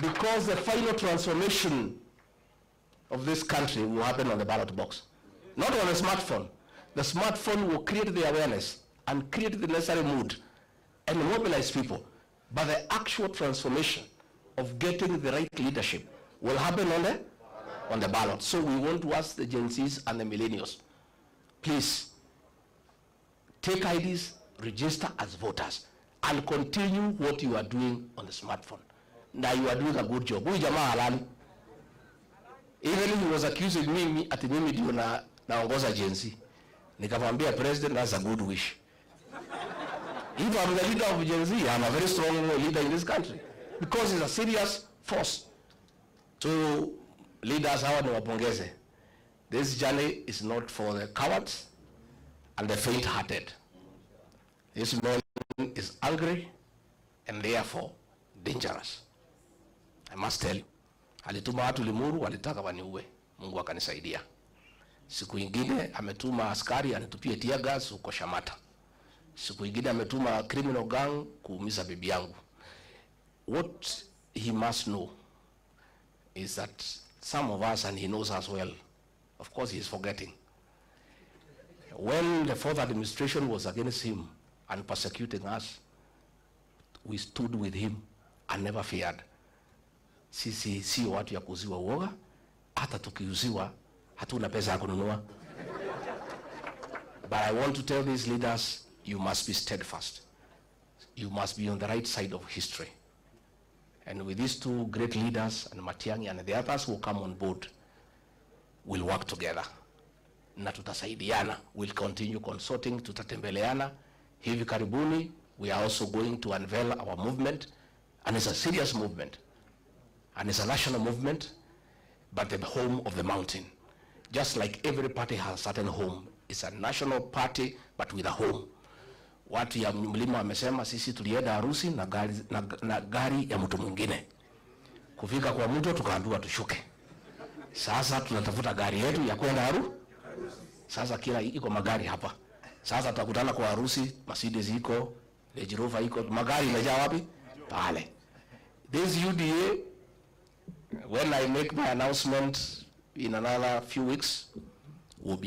because the final transformation of this country will happen on the ballot box, not on a smartphone. The smartphone will create the awareness and create the necessary mood and mobilize people, but the actual transformation of getting the right leadership will happen on the ballot. So we want to ask the Gen Zs and the millennials, please take IDs, register as voters, and continue what you are doing on the smartphone. Now you are doing a good job. Huyu jamaa halali. Even he was accusing me at mimi ndio naongoza Gen Z. Nikamwambia president, that's a good wish. If I'm the leader of Gen Z, I'm a very strong leader in this country because it's a serious force. So leaders, hawa niwapongeze. This journey is not for the cowards and the faint-hearted. This man is angry and therefore dangerous. I must tell you. Alituma watu Limuru walitaka waniue. Mungu akanisaidia. Siku ingine ametuma askari anitupie tear gas huko Shamata. Siku ingine ametuma criminal gang kuumiza bibi yangu. What he must know is that some of us, and he knows as well, of course he is forgetting, when the fourth administration was against him and persecuting us, we stood with him and never feared. Sisi sio watu ya kuuziwa woga, hata tukiuziwa hatuna pesa ya kununua. But I want to tell these leaders, you must be steadfast. You must be on the right side of history. And with these two great leaders, and Matiang'i and the others who come on board, we'll work together. Na tutasaidiana. We'll continue consulting, tutatembeleana. Hivi karibuni, we are also going to unveil our movement. And it's a serious movement. And it's a national movement, but the home of the mountain. Just like every party has a certain home. It's a national party, but with a home. Watu ya mlima wamesema sisi tulienda harusi na gari ya mtu mwingine. Kufika kwa mtu tukaambiwa tushuke. Sasa tunatafuta gari yetu ya kwenda harusi. Sasa kila iko magari hapa. Sasa tutakutana kwa harusi, Mercedes iko, Range Rover iko, magari imejaa wapi? Pale. This UDA, when I make my announcement in another few weeks, will be